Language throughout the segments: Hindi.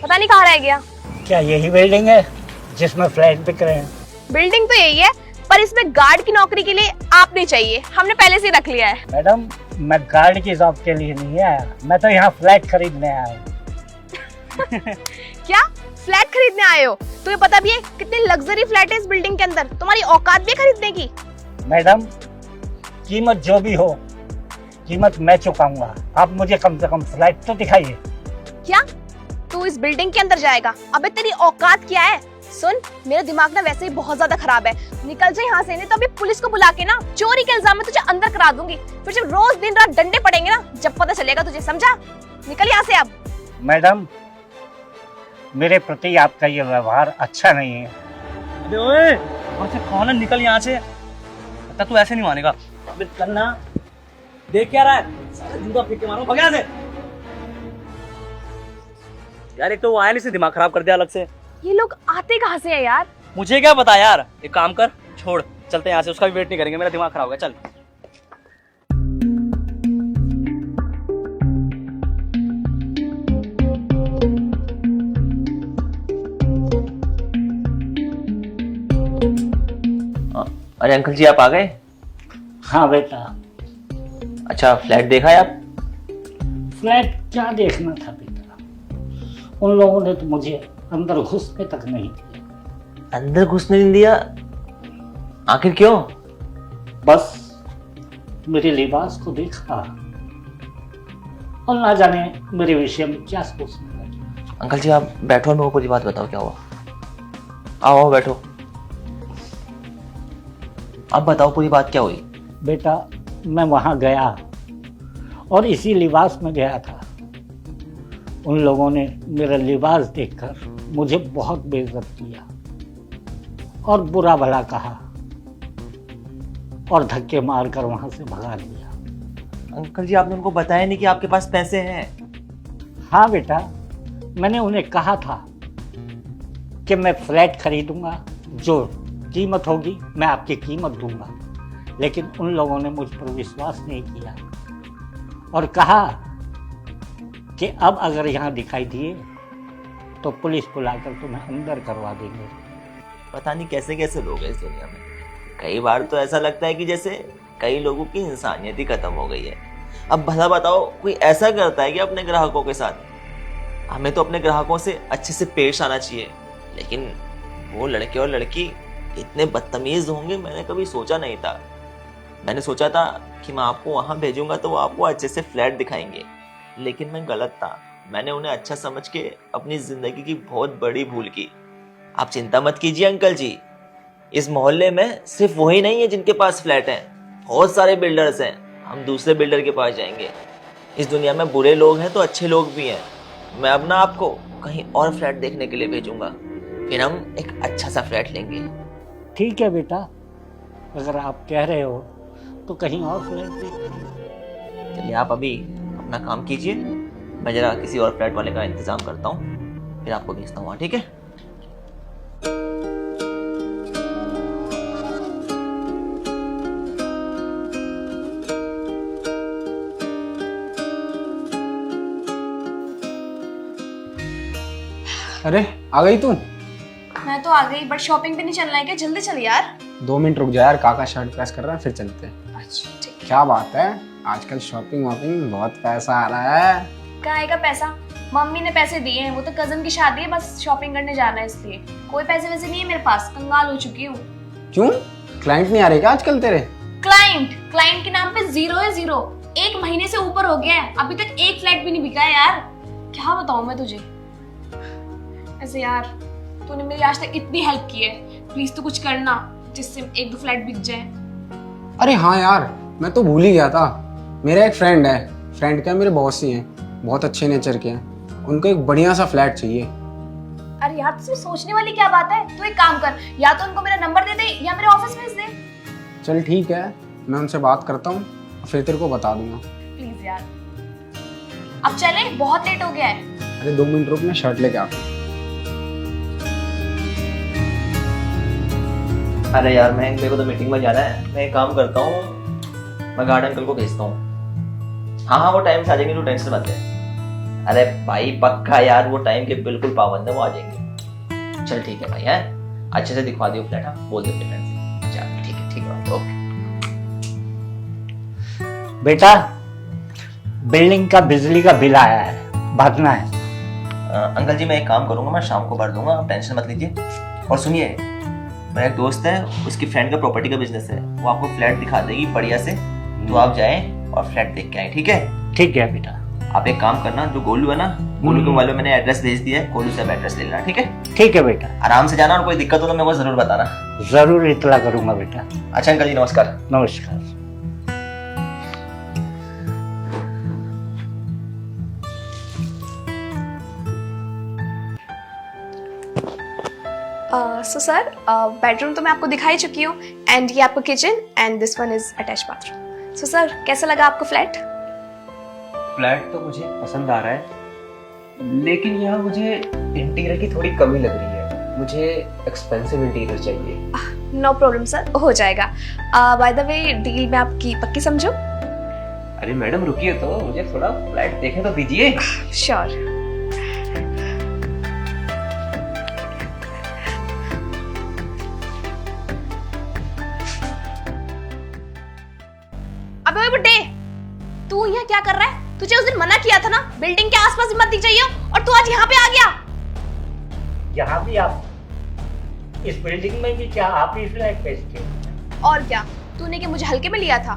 पता नहीं कहाँ रह गया। क्या यही बिल्डिंग है जिसमें फ्लैट बिक रहे हैं? बिल्डिंग तो यही है, पर इसमें गार्ड की नौकरी के लिए आप नहीं चाहिए, हमने पहले से ही रख लिया है। मैडम, मैं गार्ड की जॉब के लिए नहीं आया, मैं तो यहाँ फ्लैट खरीदने आया हूँ। क्या फ्लैट खरीदने आए हो? तुम्हें पता भी है कितने लग्जरी फ्लैट है इस बिल्डिंग के अंदर? तुम्हारी औकात भी है खरीदने की? मैडम, कीमत जो भी हो, कीमत मैं चुकाऊंगा। आप मुझे कम से कम फ्लैट तो दिखाइए। क्या तू इस बिल्डिंग के अंदर जाएगा? अबे तेरी औकात क्या है? सुन, मेरा दिमाग ना वैसे ही बहुत ज्यादा खराब है, निकल जा यहाँ से, नहीं तो अभी पुलिस को बुला के ना चोरी के इल्जाम में तुझे अंदर करा दूंगी। फिर जब रोज दिन रात डंडे पड़ेंगे ना, जब पता चलेगा तुझे, समझा? निकल यहाँ से अब। मैडम, मेरे प्रति आपका ये व्यवहार अच्छा नहीं है। अबे ओए, वहाँ से कौन है? निकल यहाँ से। लगता तू ऐसे नहीं मानेगा। अबे करना, देख क्या रहा है? सारे जूता फेंक के मारो, भग यहाँ से। यार एक तो वो आया नहीं, से दिमाग खराब कर दिया अलग से। ये लोग आते कहाँ से हैं यार? मुझे क्या पता यार। एक काम कर, छोड़, चलते हैं यहाँ से, उसका भी वेट नहीं करेंगे, मेरा दिमाग खराब हो गया। चल। अरे अंकल जी, आप आ गए? हाँ बेटा। अच्छा, फ्लैट देखा है आप? फ्लैट क्या देखना था बेटा, उन लोगों ने तो मुझे अंदर घुसने तक नहीं दिया। अंदर घुसने नहीं दिया? आखिर क्यों? बस मेरे लिबास को देखा और ना जाने मेरे विषय में क्या सोचने लगे। अंकल जी आप बैठो और मेरे को पूरी बात बताओ, क्या हुआ? आओ बैठो, अब बताओ पूरी बात क्या हुई? बेटा, मैं वहां गया और इसी लिबास में गया था। उन लोगों ने मेरा लिबास देखकर मुझे बहुत बेइज्जत किया और बुरा भला कहा और धक्के मारकर वहां से भगा दिया। अंकल जी आपने उनको बताया नहीं कि आपके पास पैसे हैं? हाँ बेटा, मैंने उन्हें कहा था कि मैं फ्लैट खरीदूंगा, जो कीमत होगी मैं आपकी कीमत दूंगा, लेकिन उन लोगों ने मुझ पर विश्वास नहीं किया और कहा कि अब अगर यहाँ दिखाई दिए तो पुलिस बुलाकर तुम्हें अंदर करवा देंगे। पता नहीं कैसे कैसे लोग हैं इस दुनिया में। कई बार तो ऐसा लगता है कि जैसे कई लोगों की इंसानियत ही खत्म हो गई है। अब भला बताओ, कोई ऐसा करता है कि अपने ग्राहकों के साथ? हमें तो अपने ग्राहकों से अच्छे से पेश आना चाहिए, लेकिन वो लड़के और लड़की इतने बदतमीज होंगे मैंने कभी सोचा नहीं था। मैंने सोचा था कि मैं आपको वहां भेजूंगा तो वो आपको अच्छे से फ्लैट दिखाएंगे, लेकिन मैं गलत था। मैंने उन्हें अच्छा समझ के अपनी जिंदगी की बहुत बड़ी भूल की। आप चिंता मत कीजिए अंकल जी, इस मोहल्ले में सिर्फ वही नहीं है जिनके पास फ्लैट हैं, बहुत सारे बिल्डर्स हैं। हम दूसरे बिल्डर के पास जाएंगे। इस दुनिया में बुरे लोग हैं तो अच्छे लोग भी हैं। मैं अब ना आपको कहीं और फ्लैट देखने के लिए भेजूंगा, फिर हम एक अच्छा सा फ्लैट लेंगे। ठीक है बेटा, अगर आप कह रहे हो तो कहीं और फ्लैट देखिए। चलिए आप अभी अपना काम कीजिए, मैं जरा किसी और फ्लैट वाले का इंतजाम करता हूँ, फिर आपको भेजता हूँ, ठीक है? अरे आ गई तू? मैं तो आ गई, बट शॉपिंग पे नहीं चलना है क्या? जल्दी चल यार। 2 मिनट रुक जा यार, काका शर्ट प्रेस कर रहा है, फिर चलते हैं। अच्छा ठीक। क्या बात है, आजकल शॉपिंग वॉपिंग बहुत पैसा आ रहा है। कहाँ का पैसा? मम्मी ने पैसे दिए हैं, वो तो कजन की शादी है, बस शॉपिंग करने जाना है, इसलिए कोई पैसे वैसे नहीं है मेरे पास, कंगाल हो चुकी हूँ। क्यों, क्लाइंट नहीं आ रहे क्या आजकल तेरे? क्लाइंट के नाम पे जीरो है, जीरो। 1 महीने से ऊपर हो गया है, अभी तक एक फ्लैट भी नहीं बिका है यार। क्या बताऊं मैं तुझे। ऐसे यार, तूने मेरी आज तक इतनी हेल्प की है, प्लीज तू कुछ करना जिससे 1-2 फ्लैट बिक जाए। अरे हाँ यार, मैं तो भूल ही गया था। मेरा एक फ्रेंड है, फ्रेंड क्या मेरे बॉस ही हैं, बहुत अच्छे नेचर के हैं। उनको एक बढ़िया सा फ्लैट चाहिए। अरे यार, तुझे सोचने वाली क्या बात है? तू एक काम कर, या तो उनको मेरा नंबर दे दे या मेरे ऑफिस भेज दे। चल ठीक है, मैं उनसे बात करता हूँ, फिर तेरे को बता दूंगा। प्लीज यार, अब चले, बहुत लेट हो गया है। अरे 2 मिनट रुक, मैं शर्ट लेके आता हूँ। अरे यार मेरे को तो मीटिंग में जाना है, मैं एक काम करता हूँ, मैं गार्ड अंकल को भेजता हूँ। हाँ वो टाइम से आ जाएंगे, तू टेंशन मत ले। अरे भाई पक्का यार, वो टाइम के बिल्कुल पाबंद है, वो आ जाएंगे। चल ठीक है भाई, है अच्छे से दिखवा दियो फ्लैट, हाँ बोल दो अपने फ्रेंड से। चल ठीक है ओके। बेटा बिल्डिंग का बिजली का बिल आया है, भरना है। अंकल जी मैं एक काम करूंगा, मैं शाम को भर दूंगा, आप टेंशन मत लीजिए। और सुनिए, मेरा एक दोस्त है, उसकी फ्रेंड का प्रॉपर्टी का बिजनेस है, वो आपको फ्लैट दिखा देगी बढ़िया से, तो आप जाएं और फ्लैट देख के आए, ठीक है? ठीक है बेटा। आप एक काम करना, जो गोलू है ना, गोलू के मोबाइल में मैंने एड्रेस भेज दिया है, गोलू से आप एड्रेस ले लेना, ठीक है? ठीक है बेटा। आराम से जाना, और कोई दिक्कत हो तो मेरे को जरूर बताना। जरूर इतला करूंगा बेटा। अच्छा अंकल जी नमस्कार। नमस्कार। सो सर, बेडरूम तो मैं आपको दिखा ही चुकी हूँ, एंड ये आपका kitchen, and this one is attach bathroom. So sir, कैसा लगा आपको फ्लैट? फ्लैट तो मुझे पसंद आ रहा है, लेकिन यहाँ मुझे इंटीरियर की थोड़ी कमी लग रही है। मुझे एक्सपेंसिव इंटीरियर चाहिए। नो प्रॉब्लम सर, हो जाएगा। बाय द वे, डील में आपकी पक्की समझो? अरे मैडम रुकिए तो, मुझे थोड़ा फ्लैट देखने तो दीजिए। श्योर। अबे ओए बुड्ढे, तू यहाँ क्या कर रहा है? तुझे उस दिन मना किया था ना बिल्डिंग के आसपास मत दिख जाइए, और तू आज यहाँ पे आ गया। यहाँ भी आप, इस बिल्डिंग में भी क्या आप ही फ्लैट बेचते हो? और क्या, तूने क्या मुझे हल्के में लिया था?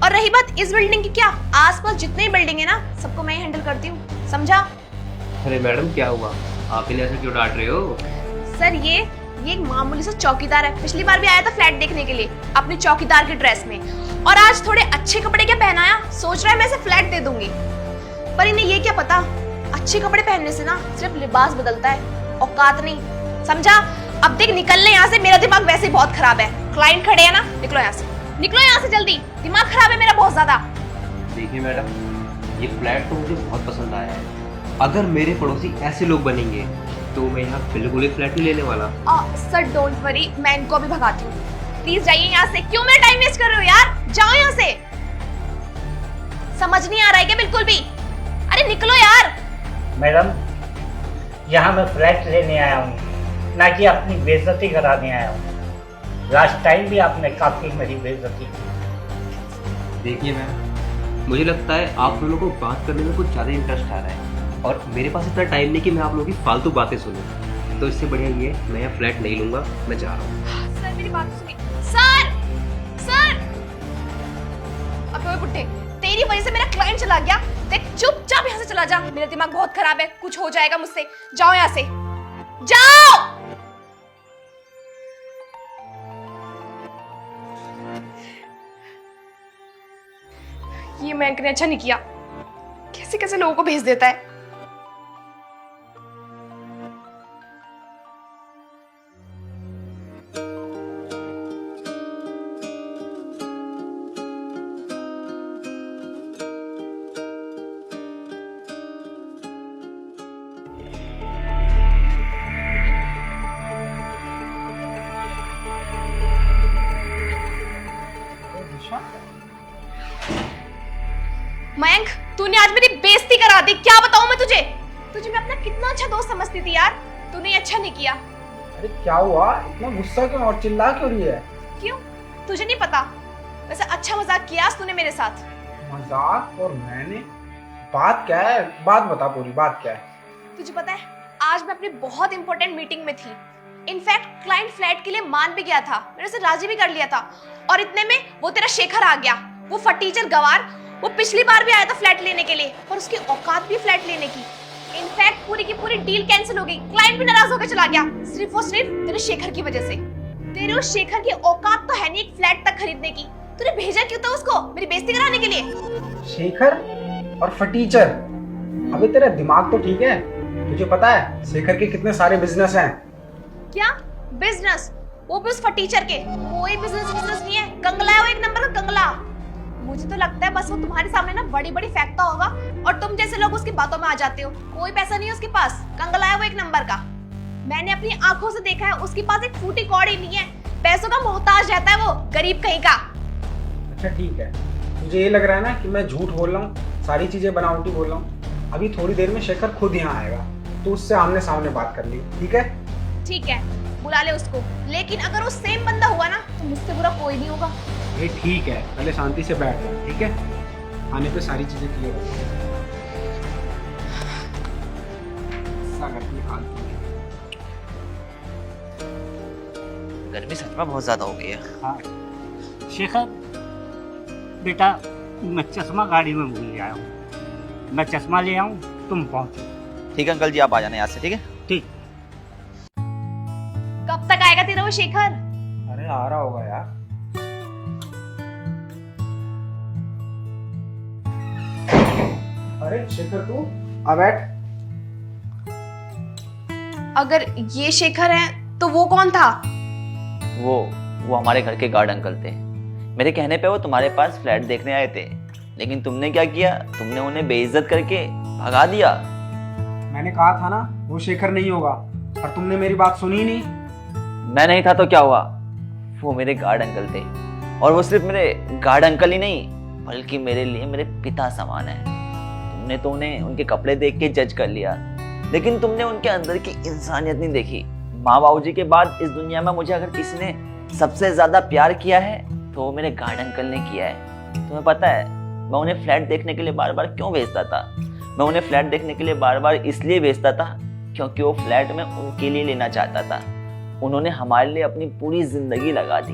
और रही बात इस बिल्डिंग की, क्या आसपास जितने बिल्डिंग है ना, सबको मैं ही हैंडल करती हूँ, समझा? अरे मैडम क्या हुआ, आप इन्हें ऐसे क्यों डांट रहे हो? सर ये एक मामूली सा चौकीदार है, पिछली बार भी आया था फ्लैट देखने के लिए अपनी चौकीदार की ड्रेस में, और आज थोड़े अच्छे कपड़े क्या पहनाया, सोच रहा है मैं इसे फ्लैट दे दूंगी। पर इन्हें ये क्या पता, अच्छे कपड़े पहनने से ना सिर्फ लिबास बदलता है, औकात नहीं, समझा? अब देख निकलने यहाँ से, मेरा दिमाग वैसे ही बहुत खराब है। क्लाइंट खड़े हैं ना, निकलो यहाँ से, निकलो यहाँ से जल्दी, दिमाग खराब है मेरा बहुत ज्यादा। देखिए मैडम, ये फ्लैट तो मुझे बहुत पसंद आया है। अगर मेरे पड़ोसी ऐसे लोग बनेंगे तो मैं यहाँ बिल्कुल एक फ्लैट नहीं लेने वाला। सर डोंट वरी, मैं इनको अभी भगाती हूँ, प्लीज जाइए यहाँ से। क्यों मेरा टाइम वेस्ट कर रहे हो यार, जाओ यहाँ से। समझ नहीं आ रहा है क्या बिल्कुल भी? अरे निकलो यार। मैडम यहाँ मैं फ्लैट लेने आया हूँ, ना कि अपनी बेइज्जती कराने आया हूँ। लास्ट टाइम भी आपने काफी मेरी बेइज्जती की। देखिए मैम, मुझे लगता है आप दोनों को बात करने में कुछ ज़्यादा इंटरेस्ट आ रहा है, और मेरे पास इतना टाइम नहीं कि मैं आप लोगों की फालतू बातें सुनूं। तो इससे बढ़िया ये मैं यहाँ फ्लैट नहीं लूंगा, मैं जा रहा हूँ। सर मेरी बात सुनिए। सर सर, अबे ओए बुड्ढे, तेरी वजह से मेरा क्लाइंट चला गया। देख चुपचाप यहाँ से चला जा, मेरा दिमाग बहुत खराब है, कुछ हो जाएगा मुझसे। जाओ यहाँ से, जाओ। ये मैंक ने अच्छा नहीं किया, कैसे कैसे लोगों को भेज देता है। मयंक, तूने आज मेरी बेइज्जती करा दी, क्या बताऊं मैं तुझे? तुझे मैं अपना कितना अच्छा दोस्त समझती थी यार, तूने अच्छा नहीं किया। अरे क्या हुआ, इतना गुस्सा क्यों और चिल्ला क्यों रही है? क्यों, तुझे नहीं पता? वैसे अच्छा मजाक किया आज तूने मेरे साथ। मजाक? और मैंने? बात क्या है, बात बता, पूरी बात क्या है? तुझे पता है, आज मैं अपनी बहुत इंपॉर्टेंट मीटिंग में थी। इनफैक्ट क्लाइंट फ्लैट के लिए मान भी गया था, मेरे से राजी भी कर लिया था, और इतने में वो तेरा शेखर आ गया, वो फटीचर गवार। वो पिछली बार भी आया था फ्लैट लेने के लिए, पर उसकी औकात भी फ्लैट लेने की। इनफैक्ट पूरी की पूरी डील कैंसिल हो गई, क्लाइंट भी नाराज होकर चला गया, सिर्फ और सिर्फ तेरे शेखर की वजह से। तेरे उस शेखर की औकात तो है नहीं एक फ्लैट तक खरीदने की, तूने भेजा क्यों था उसको मेरी बेइज्जती कराने के लिए? शेखर और फटीचर? अबे तेरा दिमाग तो ठीक है? तुझे पता है शेखर के कितने सारे बिजनेस हैं? क्या बिजनेस? वो भी उस फटीचर के? कोई बिजनेस नहीं है, कंगला है वो, एक नंबर का कंगला। मुझे तो लगता है बस वो तुम्हारे सामने ना बड़ी बड़ी फेंकता होगा, और तुम जैसे लोग उसकी बातों में आ जाते हो। कोई पैसा नहीं है उसके पास, कंगला है वो एक नंबर का। मैंने अपनी आंखों से देखा है, उसके पास एक फूटी कौड़ी नहीं है, पैसों का मोहताज रहता है वो, गरीब कहीं का। अच्छा ठीक है, मुझे ये लग रहा है ना कि मैं झूठ बोल रहा हूँ, सारी चीजें बनावटी बोल रहा हूँ। अभी थोड़ी देर में शेखर खुद यहाँ आएगा, तो उससे आमने सामने बात कर ली, ठीक है? ठीक है, बुला ले उसको। लेकिन अगर वो सेम बंदा हुआ ना तो मुझसे बुरा कोई नहीं होगा। ये ठीक है, पहले शांति से बैठ जा, ठीक है? आने पे सारी चीजें क्लियर हो जाएंगी। ऐसा करती है फालतू में। गर्मी सच में बहुत ज्यादा हो गई है। हाँ शेखर बेटा, मैं चश्मा गाड़ी में भूल गया हूँ, मैं चश्मा ले आऊँ, तुम पहुँचो। ठीक है अंकल जी, आप आ जाना यहाँ से, ठीक है? ठीक। कब तक आएगा तेरा वो शेखर? अरे आ रहा होगा यार। अरे शेखर तू आ बैठ। अगर ये शेखर है तो वो कौन था? वो हमारे घर के गार्ड अंकल थे। मेरे कहने पे वो तुम्हारे पास फ्लैट देखने आए थे, लेकिन तुमने क्या किया, तुमने उन्हें बेइज्जत करके भगा दिया। मैंने कहा था ना वो शेखर नहीं होगा, और तुमने मेरी बात सुनी नहीं। मैं नहीं था तो क्या हुआ, वो मेरे गार्ड अंकल थे, और वो सिर्फ मेरे गार्ड अंकल ही नहीं बल्कि मेरे लिए मेरे पिता समान है। तुमने तो उन्हें उनके कपड़े देख के जज कर लिया, लेकिन तुमने उनके अंदर की इंसानियत नहीं देखी। माँ बाबूजी के बाद इस दुनिया में मुझे अगर किसी ने सबसे ज्यादा प्यार किया है तो वो मेरे गार्ड अंकल ने किया है। तुम्हें पता है मैं उन्हें फ्लैट देखने के लिए बार बार क्यों भेजता था? मैं उन्हें फ्लैट देखने के लिए बार बार इसलिए भेजता था क्योंकि वो फ्लैट में उनके लिए लेना चाहता था। उन्होंने हमारे लिए अपनी पूरी जिंदगी लगा दी,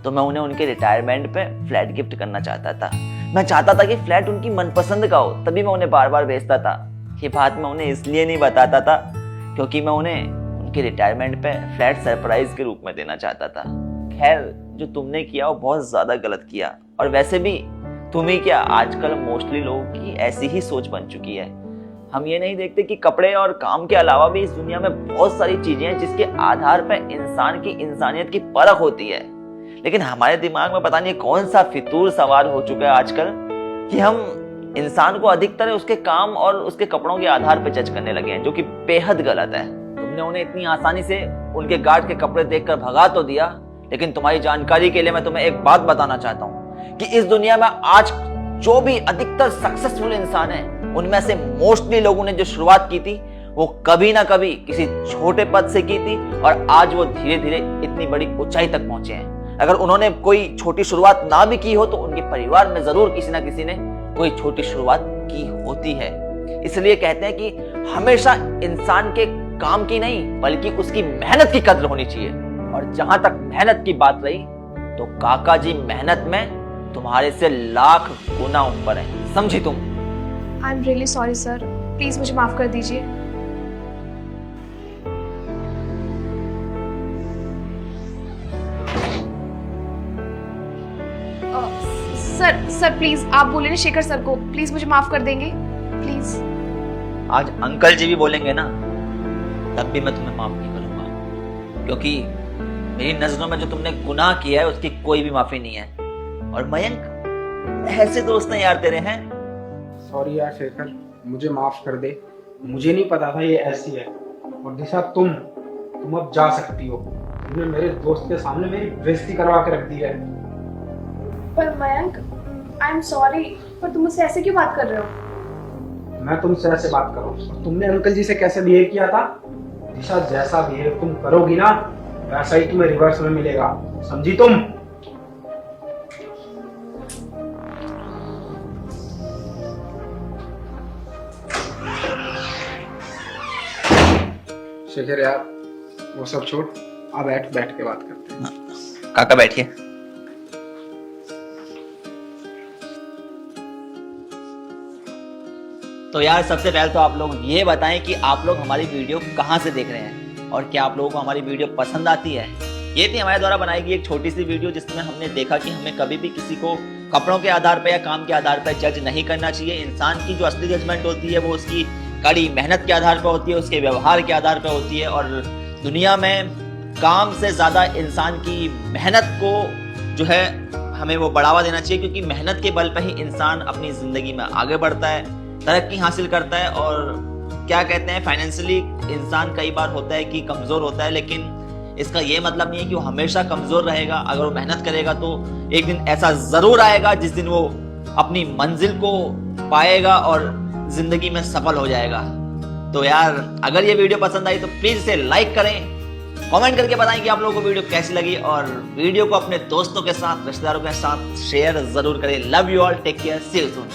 तो मैं उन्हें उनके रिटायरमेंट पे फ्लैट गिफ्ट करना चाहता था। मैं चाहता था कि फ्लैट उनकी मनपसंद का हो, तभी मैं उन्हें बार बार भेजता था। ये बात मैं उन्हें इसलिए नहीं बताता था क्योंकि मैं उन्हें उनके रिटायरमेंट पे फ्लैट सरप्राइज के रूप में देना चाहता था। खैर, जो तुमने किया वो बहुत ज्यादा गलत किया, और वैसे भी तुम ही क्या, आजकल मोस्टली लोगों की ऐसी ही सोच बन चुकी है। हम ये नहीं देखते कि कपड़े और काम के अलावा भी इस दुनिया में बहुत सारी चीजें हैं जिसके आधार पर इंसान की इंसानियत की परख होती है। लेकिन हमारे दिमाग में पता नहीं कौन सा फितूर सवार हो चुका है आजकल कि हम इंसान को अधिकतर उसके काम और उसके कपड़ों के आधार पर जज करने लगे हैं, जो कि बेहद गलत है। तुमने उन्हें इतनी आसानी से उनके गार्ड के कपड़े देखकर भगा तो दिया, लेकिन तुम्हारी जानकारी के लिए मैं तुम्हें एक बात बताना चाहता हूँ कि इस दुनिया में आज जो भी अधिकतर सक्सेसफुल इंसान है, उनमें से मोस्टली लोगों ने जो शुरुआत की थी वो कभी ना कभी किसी छोटे पद से की थी, और आज वो धीरे धीरे इतनी बड़ी ऊंचाई तक पहुंचे हैं। अगर उन्होंने कोई छोटी शुरुआत ना भी की हो तो उनके परिवार में जरूर किसी ना किसी ने कोई छोटी शुरुआत की होती है। इसलिए कहते हैं कि हमेशा इंसान के काम की नहीं बल्कि उसकी मेहनत की कद्र होनी चाहिए। और जहां तक मेहनत की बात रही तो काका जी मेहनत में तुम्हारे से लाख गुना ऊपर है, समझी तुम? I am really sorry sir, please मुझे माफ कर दीजिए। सर प्लीज आप बोले ना शेखर सर को, प्लीज मुझे माफ कर देंगे प्लीज। आज अंकल जी भी बोलेंगे ना तब भी मैं तुम्हें माफ नहीं करूंगा, क्योंकि मेरी नजरों में जो तुमने गुनाह किया है उसकी कोई भी माफी नहीं है। और मयंक, ऐसे दोस्त हैं यार तेरे हैं। सॉरी यार शेखर, मुझे माफ कर दे, मुझे नहीं पता था ये ऐसी है। और दिशा तुम अब जा सकती हो, तुमने मेरे दोस्त के सामने मेरी बेइज्जती करवा के रख दी है। पर मयंक, आई एम सॉरी, पर तुम मुझसे ऐसे क्यों बात कर रहे हो? मैं तुमसे ऐसे बात कर रहा हूँ, और तुमने अंकल जी से कैसे बिहेव किया था? दिशा, जैसा बिहेव तुम करोगी ना वैसा ही तुम्हें रिवर्स में मिलेगा, समझी तुम? शेखर यार, वो सब छोड़, अब बैठ के बात करते हैं। काका बैठिए। तो यार सबसे पहले तो आप लोग ये बताएं कि आप लोग हमारी वीडियो कहाँ से देख रहे हैं और क्या आप लोगों को हमारी वीडियो पसंद आती है। ये थी हमारे द्वारा बनाई गई एक छोटी सी वीडियो जिसमें हमने देखा कि हमें कभी भी किसी को कपड़ों के आधार पर या काम के आधार पर जज नहीं करना चाहिए। इंसान की जो असली जजमेंट होती है वो उसकी कड़ी मेहनत के आधार पर होती है, उसके व्यवहार के आधार पर होती है। और दुनिया में काम से ज़्यादा इंसान की मेहनत को जो है हमें वो बढ़ावा देना चाहिए, क्योंकि मेहनत के बल पर ही इंसान अपनी ज़िंदगी में आगे बढ़ता है, तरक्की हासिल करता है। और क्या कहते हैं, फाइनेंशियली इंसान कई बार होता है कि कमज़ोर होता है, लेकिन इसका ये मतलब नहीं है कि वो हमेशा कमज़ोर रहेगा। अगर वो मेहनत करेगा तो एक दिन ऐसा ज़रूर आएगा जिस दिन वो अपनी मंजिल को पाएगा और जिंदगी में सफल हो जाएगा। तो यार अगर ये वीडियो पसंद आई तो प्लीज इसे लाइक करें, कमेंट करके बताएं कि आप लोगों को वीडियो कैसी लगी, और वीडियो को अपने दोस्तों के साथ, रिश्तेदारों के साथ शेयर जरूर करें। Love you all, take care, see you soon.